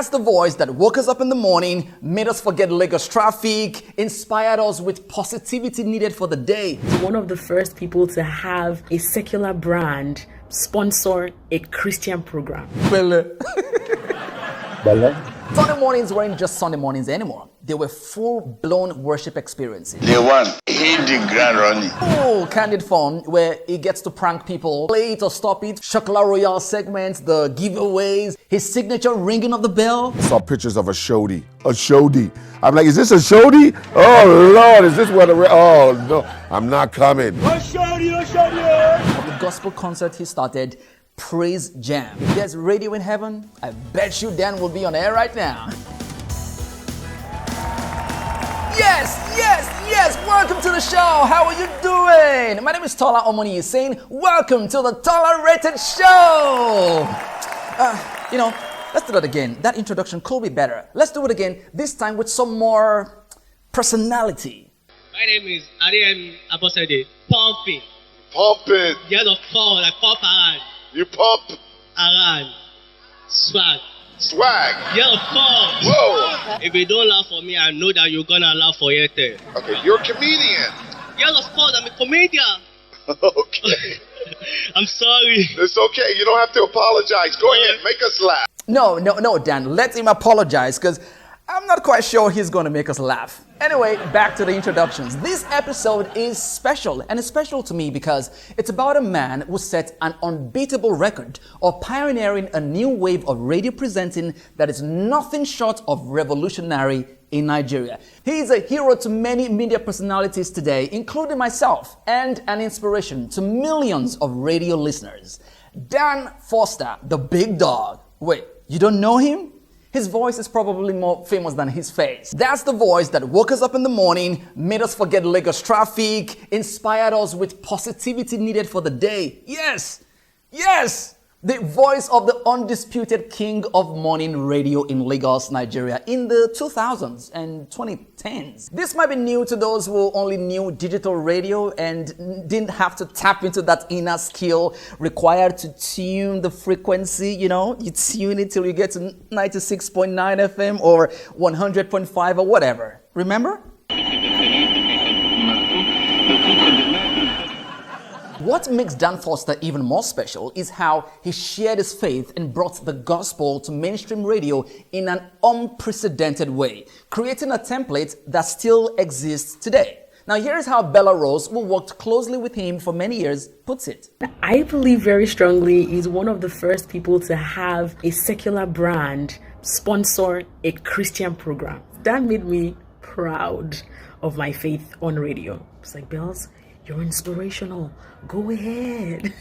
That's the voice that woke us up in the morning, made us forget Lagos traffic, inspired us with positivity needed for the day. One of the first people to have a secular brand sponsor a Christian program. Sunday mornings weren't just Sunday mornings anymore. They were full-blown worship experiences. They want hit the ground running. Oh, candid fun where he gets to prank people, play it or stop it, Chocolat Royale segments, the giveaways, his signature ringing of the bell. I saw pictures of a shodi. I'm like, is this a shodi? Oh Lord, is this what oh no, I'm not coming. Of the gospel concert he started, Praise Jam. If there's radio in heaven, I bet you Dan will be on air right now. Yes, welcome to the show. How are you doing? My name is TOLA Omoniyi saying, welcome to the TOLARATED Show. Let's do that again. That introduction could be better. Let's do it again, this time with some more personality. My name is Ariam Abosede. Pumping. Pumping. Yes, of course, I pump around. You pump. Around. Swag. Swag. Yeah, of course. Whoa. If you don't laugh for me, I know that you're gonna laugh for Yete. Okay, you're a comedian. Yes, of course, I'm a comedian. Okay. I'm sorry. It's okay. You don't have to apologize. Go ahead, make us laugh. No, Dan. Let him apologize because I'm not quite sure he's going to make us laugh. Anyway, back to the introductions. This episode is special, and it's special to me because it's about a man who set an unbeatable record of pioneering a new wave of radio presenting that is nothing short of revolutionary in Nigeria. He is a hero to many media personalities today, including myself, and an inspiration to millions of radio listeners. Dan Foster, the Big Dawg. Wait, you don't know him? His voice is probably more famous than his face. That's the voice that woke us up in the morning, made us forget Lagos traffic, inspired us with positivity needed for the day. Yes! The voice of the undisputed king of morning radio in Lagos, Nigeria in the 2000s and 2010s. This might be new to those who only knew digital radio and didn't have to tap into that inner skill required to tune the frequency, you tune it till you get to 96.9 FM or 100.5 or whatever. Remember? What makes Dan Foster even more special is how he shared his faith and brought the gospel to mainstream radio in an unprecedented way, creating a template that still exists today. Now here's how Bella Rose, who worked closely with him for many years, puts it. I believe very strongly he's one of the first people to have a secular brand sponsor a Christian program. That made me proud of my faith on radio. It's like, Bells, you're inspirational. Go ahead.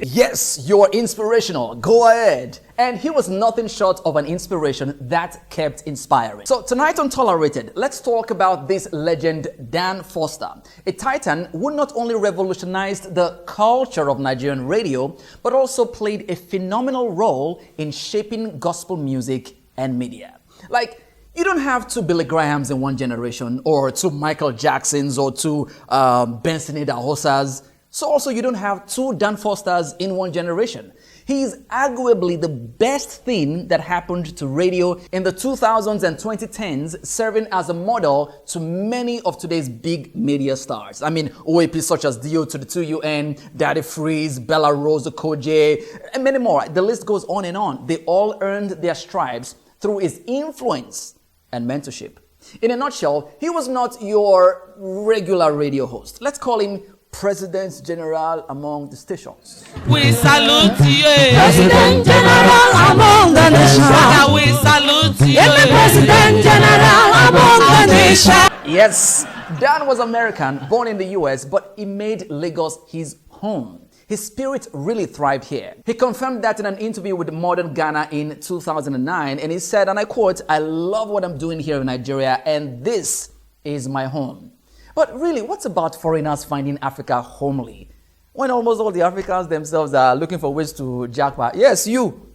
Yes, you're inspirational. Go ahead. And he was nothing short of an inspiration that kept inspiring. So tonight on Tolarated, let's talk about this legend, Dan Foster, a titan who not only revolutionized the culture of Nigerian radio, but also played a phenomenal role in shaping gospel music and media. Like, you don't have two Billy Grahams in one generation, or two Michael Jacksons, or two Benson Idahosas. So also you don't have two Dan Fosters in one generation. He is arguably the best thing that happened to radio in the 2000s and 2010s, serving as a model to many of today's big media stars. I mean, OAP such as Dio to the 2UN, Daddy Freeze, Bella Rose Okoje, and many more. The list goes on and on. They all earned their stripes through his influence and mentorship. In a nutshell, he was not your regular radio host. Let's call him President General among the stations. We salute you, President General among the nation. We salute you, President General among the nation. Yes, Dan was American, born in the US, but he made Lagos his home. His spirit really thrived here. He confirmed that in an interview with Modern Ghana in 2009, and he said, and I quote, "I love what I'm doing here in Nigeria, and this is my home." But really, what's about foreigners finding Africa homely when almost all the Africans themselves are looking for ways to jackpot? Yes, you.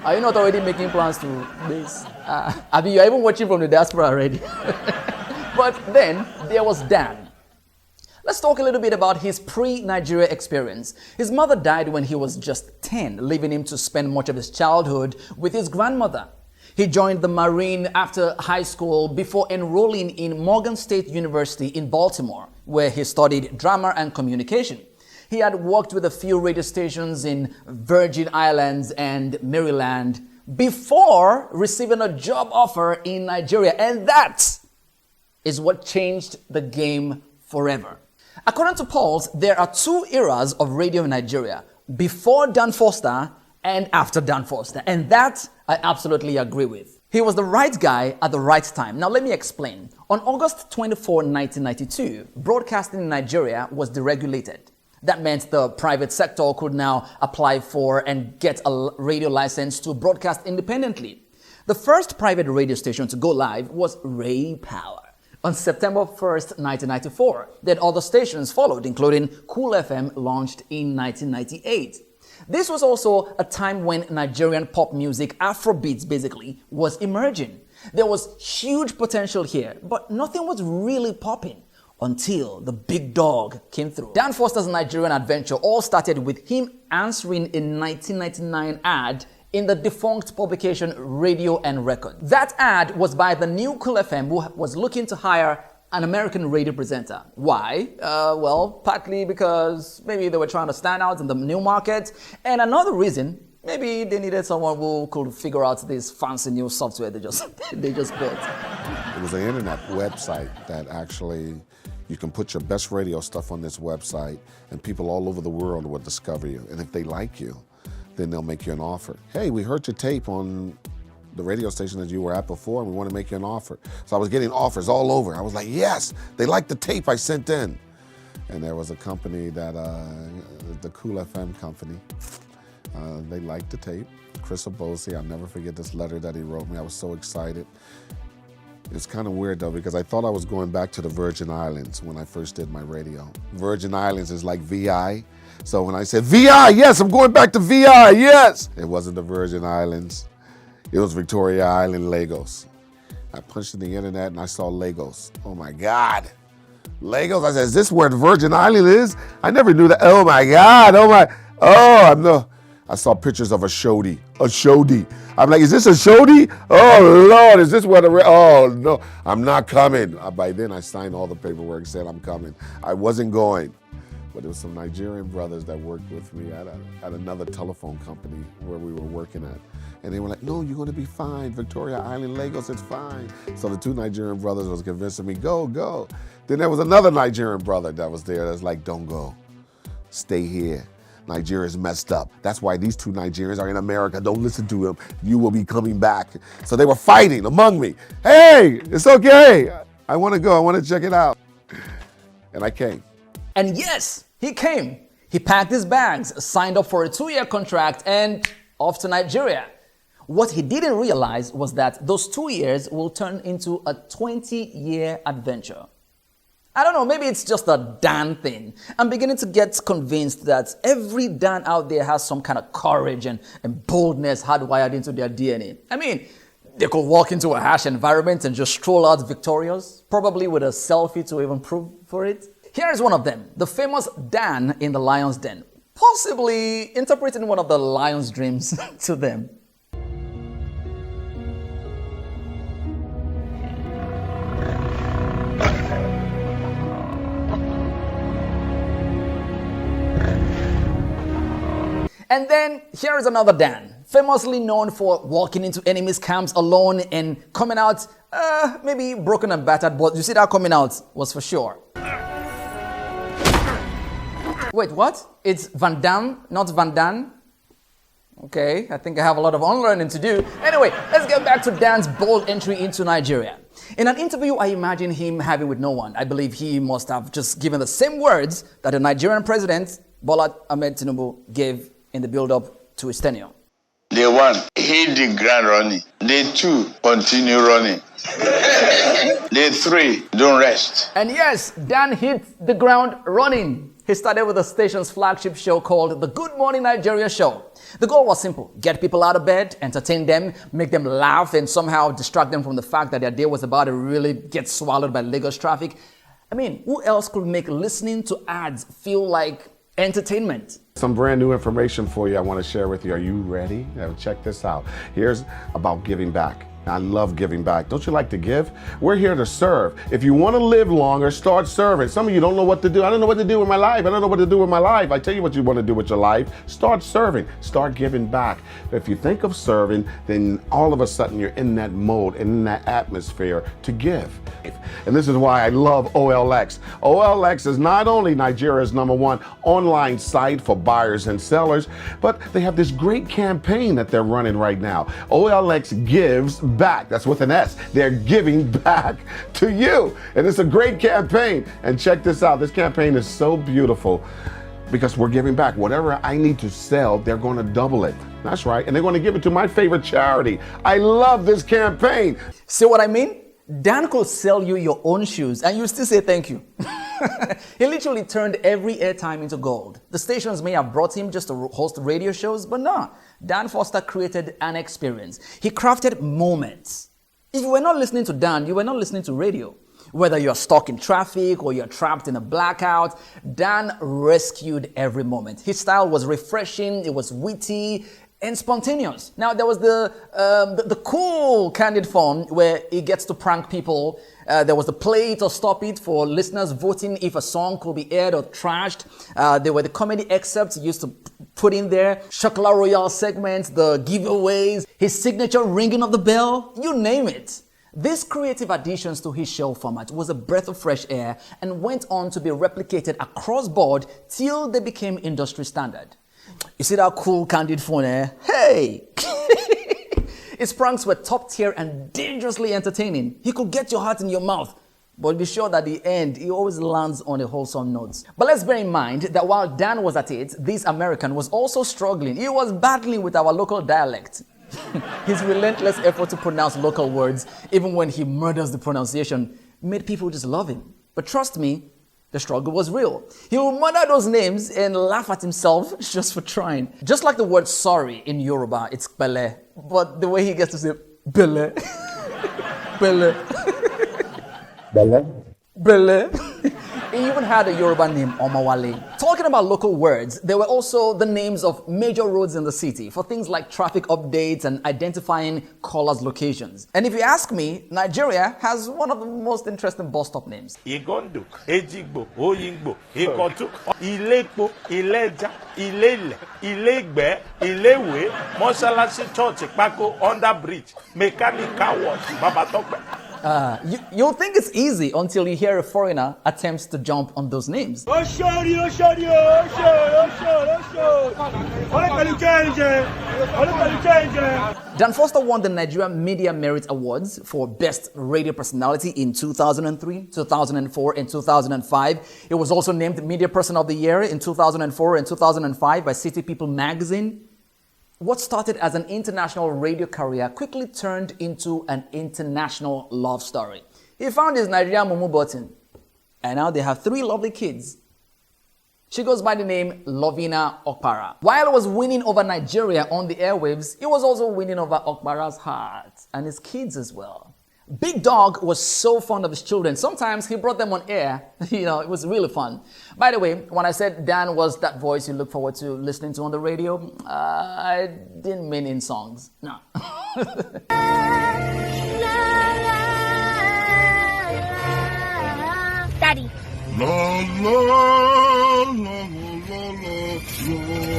Are you not already making plans to base? I mean, you're even watching from the diaspora already. But then there was Dan. Let's talk a little bit about his pre-Nigeria experience. His mother died when he was just 10, leaving him to spend much of his childhood with his grandmother. He joined the Marine after high school before enrolling in Morgan State University in Baltimore, where he studied drama and communication. He had worked with a few radio stations in Virgin Islands and Maryland before receiving a job offer in Nigeria, and that is what changed the game forever. According to polls, there are two eras of radio in Nigeria: before Dan Foster and after Dan Foster, and that I absolutely agree with. He was the right guy at the right time. Now let me explain. On August 24, 1992, broadcasting in Nigeria was deregulated. That meant the private sector could now apply for and get a radio license to broadcast independently. The first private radio station to go live was Ray Power on September 1st, 1994. Then other stations followed, including Cool FM, launched in 1998. This was also a time when Nigerian pop music, Afrobeats basically, was emerging. There was huge potential here, but nothing was really popping until the Big Dawg came through. Dan Foster's Nigerian adventure all started with him answering a 1999 ad in the defunct publication Radio and Record. That ad was by the new Cool FM, who was looking to hire an American radio presenter. Why? Well, partly because maybe they were trying to stand out in the new market, and another reason, maybe they needed someone who could figure out this fancy new software they just built. It was an internet website that actually, you can put your best radio stuff on this website and people all over the world will discover you. And if they like you, then they'll make you an offer. Hey, we heard your tape on the radio station that you were at before and we want to make you an offer. So I was getting offers all over. I was like, yes, they liked the tape I sent in. And there was a company that, the Cool FM company, they liked the tape. Chris Obosi, I'll never forget this letter that he wrote me. I was so excited. It's kind of weird though, because I thought I was going back to the Virgin Islands when I first did my radio. Virgin Islands is like VI. So when I said VI, yes, I'm going back to VI, yes. It wasn't the Virgin Islands. It was Victoria Island, Lagos. I punched in the internet and I saw Lagos. Oh my God. Lagos, I said, is this where the Virgin Island is? I never knew that. Oh my God, I saw pictures of a shoddy. I'm like, is this a shoddy? Oh Lord, is this where oh no, I'm not coming. By then I signed all the paperwork, said I'm coming. I wasn't going. But there was some Nigerian brothers that worked with me at another telephone company where we were working at. And they were like, no, you're gonna be fine. Victoria Island, Lagos, it's fine. So the two Nigerian brothers was convincing me, go. Then there was another Nigerian brother that was there that's like, don't go, stay here. Nigeria's messed up. That's why these two Nigerians are in America. Don't listen to them. You will be coming back. So they were fighting among me. Hey, it's okay. I wanna go, I wanna check it out. And I came. And yes, he came. He packed his bags, signed up for a 2-year contract, and off to Nigeria. What he didn't realize was that those 2 years will turn into a 20-year adventure. I don't know, maybe it's just a Dan thing. I'm beginning to get convinced that every Dan out there has some kind of courage and boldness hardwired into their DNA. I mean, they could walk into a harsh environment and just stroll out victorious, probably with a selfie to even prove for it. Here is one of them, the famous Dan in the lion's den, possibly interpreting one of the lion's dreams to them. And then here is another Dan, famously known for walking into enemies' camps alone and coming out, maybe broken and battered, but you see that coming out was for sure. Wait, what? It's Van Damme, not Van Damme? Okay, I think I have a lot of unlearning to do. Anyway, let's get back to Dan's bold entry into Nigeria. In an interview I imagine him having with no one, I believe he must have just given the same words that the Nigerian president, Bola Ahmed Tinubu, gave in the build-up to his tenure. Day 1, hit the ground running. Day 2, continue running. Day 3, don't rest. And yes, Dan hit the ground running. He started with the station's flagship show called the Good Morning Nigeria Show. The goal was simple: get people out of bed, entertain them, make them laugh, and somehow distract them from the fact that their day was about to really get swallowed by Lagos traffic. I mean, who else could make listening to ads feel like entertainment? Some brand new information for you I want to share with you. Are you ready? Now check this out. Here's about giving back. I love giving back. Don't you like to give? We're here to serve. If you want to live longer, start serving. Some of you don't know what to do. I don't know what to do with my life. I don't know what to do with my life. I tell you what you want to do with your life. Start serving. Start giving back. If you think of serving, then all of a sudden you're in that mode, in that atmosphere to give. And this is why I love OLX. OLX is not only Nigeria's #1 online site for buyers and sellers, but they have this great campaign that they're running right now. OLX gives back. That's with an S. They're giving back to you. And it's a great campaign. And check this out. This campaign is so beautiful because we're giving back. Whatever I need to sell, they're going to double it. That's right. And they're going to give it to my favorite charity. I love this campaign. See what I mean? Dan could sell you your own shoes and you still say thank you. He literally turned every airtime into gold. The stations may have brought him just to host radio shows, but no. Dan Foster created an experience. He crafted moments. If you were not listening to Dan, you were not listening to radio. Whether you're stuck in traffic or you're trapped in a blackout, Dan rescued every moment. His style was refreshing, it was witty, and spontaneous. Now, there was the cool candid form where he gets to prank people. There was the play it or stop it for listeners voting if a song could be aired or trashed. There were the comedy excerpts he used to put in there, Chocolat Royale segments, the giveaways, his signature ringing of the bell, you name it. These creative additions to his show format was a breath of fresh air and went on to be replicated across board till they became industry standard. You see that cool candid phone, eh? Hey! His pranks were top tier and dangerously entertaining. He could get your heart in your mouth, but be sure that at the end, he always lands on a wholesome note. But let's bear in mind that while Dan was at it, this American was also struggling. He was battling with our local dialect. His relentless effort to pronounce local words, even when he murders the pronunciation, made people just love him. But trust me, the struggle was real. He would murder those names and laugh at himself just for trying. Just like the word sorry in Yoruba, it's pele. But the way he gets to say bele, bele, Bele. bele. He even had a Yoruba name, Omawale. Talking about local words, there were also the names of major roads in the city for things like traffic updates and identifying callers' locations. And if you ask me, Nigeria has one of the most interesting bus stop names. Igondo, Ejigbo, Oyingbo, Ikotu, Ilepo, Ileja, Ilele, Ilegbe, Ilewe, Moshalasi Church, Pako, Under Bridge, Mechanical Wash, Babatokbe. You'll think it's easy until you hear a foreigner attempts to jump on those names. Dan Foster won the Nigerian Media Merit Awards for Best Radio Personality in 2003, 2004, and 2005. He was also named Media Person of the Year in 2004 and 2005 by City People magazine. What started as an international radio career quickly turned into an international love story. He found his Nigerian mumu button, and now they have 3 lovely kids. She goes by the name Lovina Okpara. While he was winning over Nigeria on the airwaves, he was also winning over Okpara's heart and his kids as well. Big Dawg was so fond of his children. Sometimes he brought them on air. It was really fun. By the way, when I said Dan was that voice you look forward to listening to on the radio, I didn't mean in songs. No. Daddy. La la la la la la la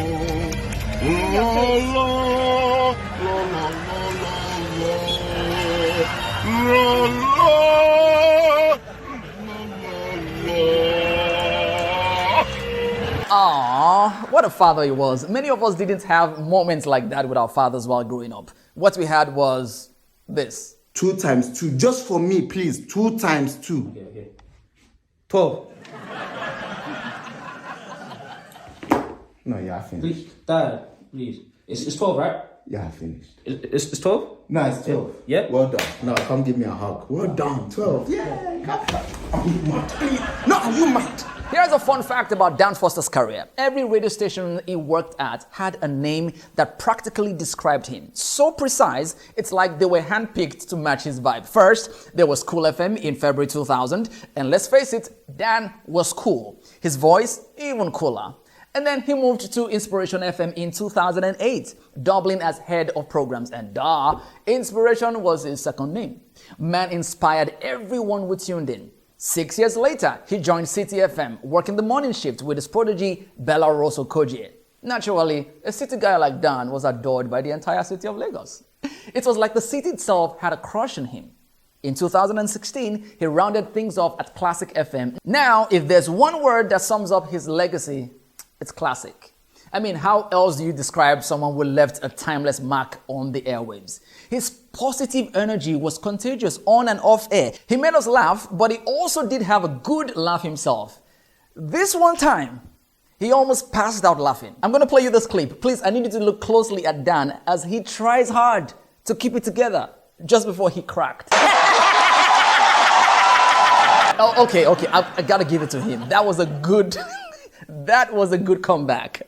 Aww, what a father he was. Many of us didn't have moments like that with our fathers while growing up. What we had was this. 2 times 2, just for me, please. 2 times 2. Okay. 12. No, yeah, I finished. Please, Dad, please. It's 12, right? Yeah, I finished. It's 12? No, it's 12. Yeah? Well done. No, come give me a hug. Well done. 12. Yeah, come on. Are you mad? No, are you mad? Here's a fun fact about Dan Foster's career. Every radio station he worked at had a name that practically described him. So precise, it's like they were handpicked to match his vibe. First, there was Cool FM in February 2000. And let's face it, Dan was cool. His voice, even cooler. And then he moved to Inspiration FM in 2008, doubling as head of programs. And Inspiration was his second name. Man inspired everyone who tuned in. 6 years later, he joined City FM, working the morning shift with his prodigy, Bella Rosso Kojie. Naturally, a city guy like Dan was adored by the entire city of Lagos. It was like the city itself had a crush on him. In 2016, he rounded things off at Classic FM. Now, if there's one word that sums up his legacy, it's classic. I mean, how else do you describe someone who left a timeless mark on the airwaves? His positive energy was contagious on and off air. He made us laugh, but he also did have a good laugh himself. This one time, he almost passed out laughing. I'm going to play you this clip. Please, I need you to look closely at Dan as he tries hard to keep it together just before he cracked. Oh, okay. I got to give it to him. That was a good comeback.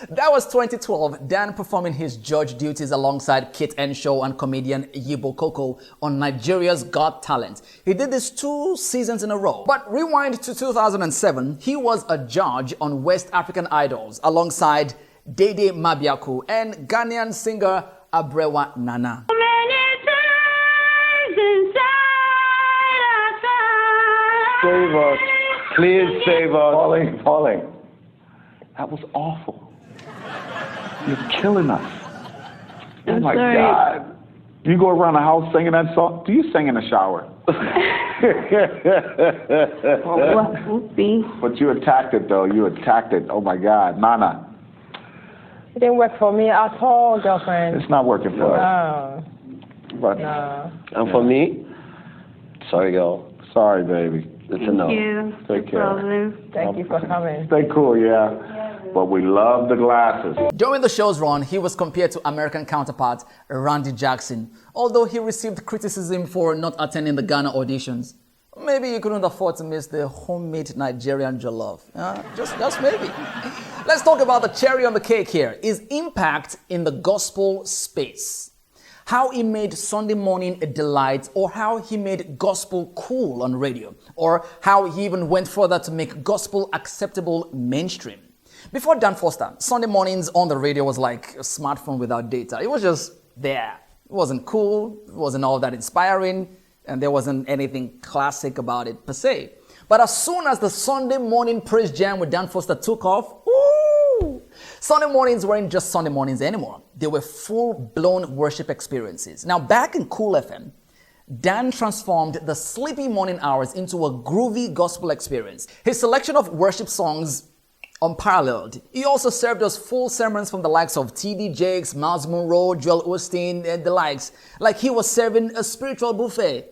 That was 2012, Dan performing his judge duties alongside Kit Enshaw and comedian Yibo Koko on Nigeria's Got Talent. He did this 2 seasons in a row. But rewind to 2007, he was a judge on West African Idols alongside Dede Mabiaku and Ghanaian singer Abrewa Nana. Save us. Please save us. Falling. That was awful. You're killing us. Oh my God. You go around the house singing that song? Do you sing in the shower? But you attacked it though. You attacked it. Oh my God. Nana. It didn't work for me at all, girlfriend. It's not working for us. But No. And for me, sorry, girl. Sorry, baby. It's a no. Thank you. Take care. Thank you for coming. Stay cool, yeah. But we love the glasses. During the show's run, he was compared to American counterpart Randy Jackson, although he received criticism for not attending the Ghana auditions. Maybe he couldn't afford to miss the homemade Nigerian jollof. Just maybe. Let's talk about the cherry on the cake here, his impact in the gospel space. How he made Sunday morning a delight, or how he made gospel cool on radio, or how he even went further to make gospel acceptable mainstream. Before Dan Foster, Sunday mornings on the radio was like a smartphone without data. It was just there. It wasn't cool, it wasn't all that inspiring, and there wasn't anything classic about it per se. But as soon as the Sunday morning praise jam with Dan Foster took off, Sunday mornings weren't just Sunday mornings anymore. They were full-blown worship experiences. Now, back in Cool FM, Dan transformed the sleepy morning hours into a groovy gospel experience. His selection of worship songs unparalleled. He also served us full sermons from the likes of T.D. Jakes, Miles Monroe, Joel Osteen, and the likes, like he was serving a spiritual buffet.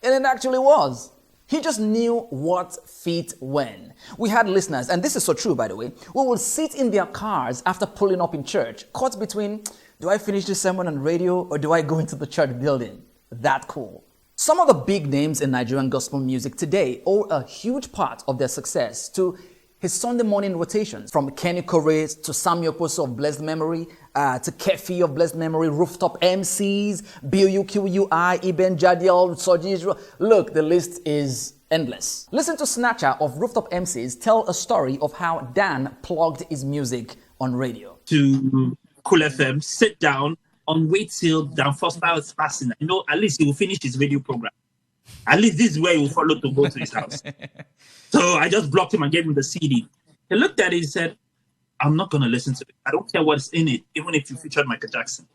And it actually was. He just knew what fit when. We had listeners, and this is so true, by the way, who would sit in their cars after pulling up in church, caught between, do I finish this sermon on radio or do I go into the church building? That cool. Some of the big names in Nigerian gospel music today owe a huge part of their success to his Sunday morning rotations, from Kenny Correa to Samuel Poso of blessed memory, to Kefi of blessed memory, Rooftop MCs, BUQUI, Ibn Jadiel, Soji Israel. Look, the list is endless. Listen to Snatcher of Rooftop MCs tell a story of how Dan plugged his music on radio. To Cool FM, sit down and wait till Dan Foster is passing. You know, at least he will finish his radio program. At least this is where he will follow to go to his house. So I just blocked him and gave him the CD. He looked at it and said, I'm not going to listen to it. I don't care what's in it, even if you featured Michael Jackson.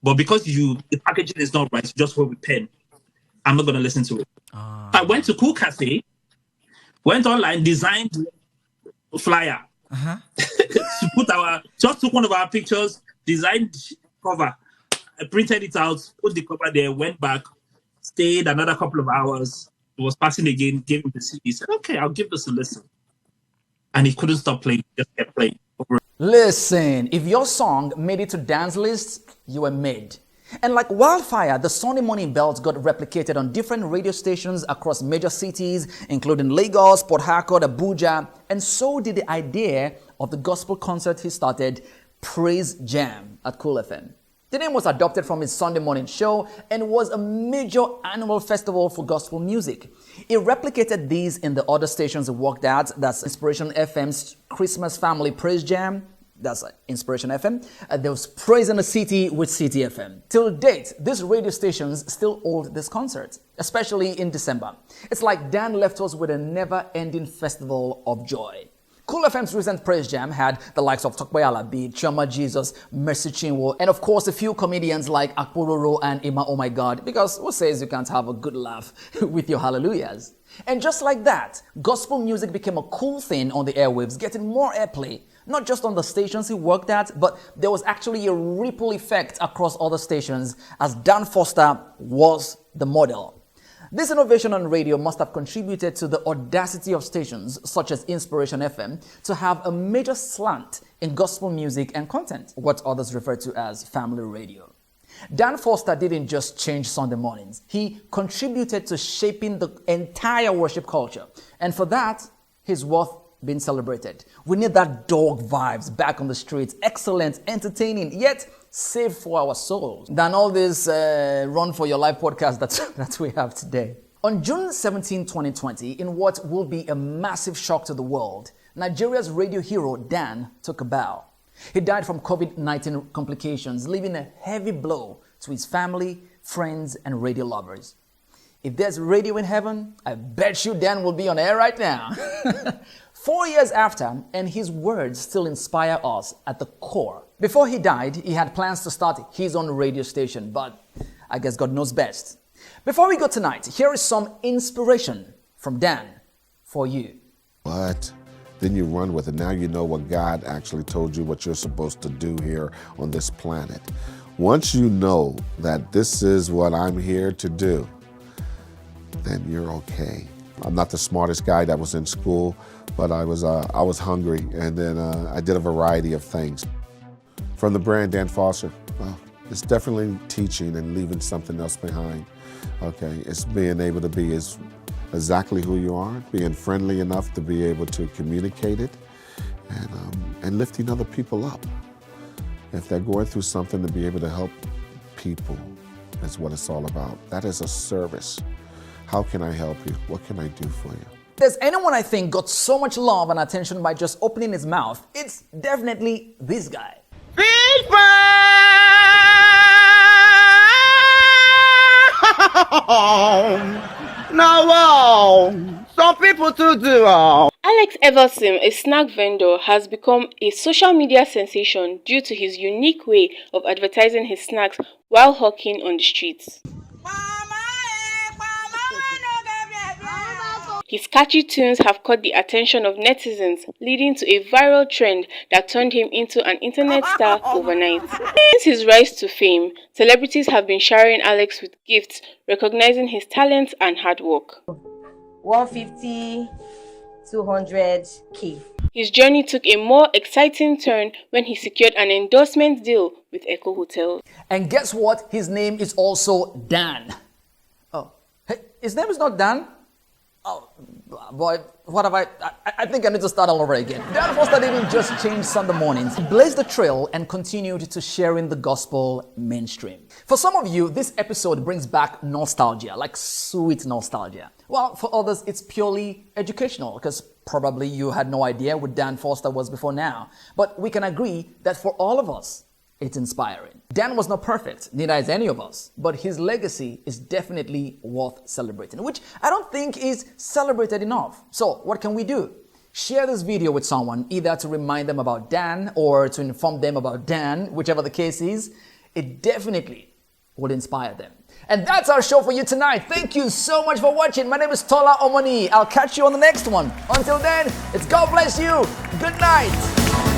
But because the packaging is not right, you just wrote with pen. I'm not going to listen to it. I went to Cool Cafe, went online, designed a flyer. Just took one of our pictures, designed cover. I printed it out, put the cover there, went back, stayed another couple of hours. It was passing again, gave him the CD. He said, okay, I'll give this a listen. And he couldn't stop playing, just kept playing. Listen, if your song made it to dance lists, you were made. And like wildfire, the Sunday morning bells got replicated on different radio stations across major cities, including Lagos, Port Harcourt, Abuja, and so did the idea of the gospel concert he started, Praise Jam, at Cool FM. The name was adopted from his Sunday morning show and was a major annual festival for gospel music. He replicated these in the other stations he worked at. That's Inspiration FM's Christmas Family Praise Jam. That's Inspiration FM. There was Praise in the City with City FM. Till date, these radio stations still hold this concert, especially in December. It's like Dan left us with a never-ending festival of joy. Cool FM's recent Praise Jam had the likes of Tokwe Alabi, Chioma Jesus, Mercy Chinwo, and of course a few comedians like Akpororo and Ima Oh My God, because who says you can't have a good laugh with your hallelujahs? And just like that, gospel music became a cool thing on the airwaves, getting more airplay, not just on the stations he worked at, but there was actually a ripple effect across other stations as Dan Foster was the model. This innovation on radio must have contributed to the audacity of stations such as Inspiration FM to have a major slant in gospel music and content, what others refer to as family radio. Dan Foster didn't just change Sunday mornings. He contributed to shaping the entire worship culture. And for that, he's worth being celebrated. We need that dog vibes back on the streets. Excellent, entertaining, yet safe for our souls than all this run for your life podcast that we have today. On June 17, 2020, in what will be a massive shock to the world, Nigeria's radio hero Dan took a bow. He died from COVID-19 complications, leaving a heavy blow to his family, friends, and radio lovers. If there's radio in heaven, I bet you Dan will be on air right now. 4 years after, and his words still inspire us at the core. Before he died, he had plans to start his own radio station, but I guess God knows best. Before we go tonight, here is some inspiration from Dan for you. What? Then you run with it. Now you know what God actually told you what you're supposed to do here on this planet. Once you know that this is what I'm here to do, then you're okay. I'm not the smartest guy that was in school, but I was hungry, and then I did a variety of things. From the brand Dan Foster, well, it's definitely teaching and leaving something else behind. Okay, it's being able to be exactly who you are, being friendly enough to be able to communicate it, and lifting other people up. If they're going through something, to be able to help people is what it's all about. That is a service. How can I help you? What can I do for you? If there's anyone I think got so much love and attention by just opening his mouth, it's definitely this guy. Some people too do. Alex Everson, a snack vendor, has become a social media sensation due to his unique way of advertising his snacks while hawking on the streets. His catchy tunes have caught the attention of netizens, leading to a viral trend that turned him into an internet star overnight. Since his rise to fame, celebrities have been showering Alex with gifts, recognizing his talent and hard work. 150, 200K. His journey took a more exciting turn when he secured an endorsement deal with Echo Hotels. And guess what? His name is also Dan. Oh, hey, his name is not Dan? Oh, boy, what have I think I need to start all over again. Dan Foster didn't just change Sunday mornings. He blazed the trail and continued to sharing the gospel mainstream. For some of you, this episode brings back nostalgia, like sweet nostalgia. Well, for others, it's purely educational, because probably you had no idea what Dan Foster was before now. But we can agree that for all of us, it's inspiring. Dan was not perfect, neither is any of us, but his legacy is definitely worth celebrating, which I don't think is celebrated enough. So what can we do? Share this video with someone, either to remind them about Dan or to inform them about Dan, whichever the case is. It definitely will inspire them. And that's our show for you tonight. Thank you so much for watching. My name is TOLA Omoniyi. I'll catch you on the next one. Until then, it's God bless you. Good night.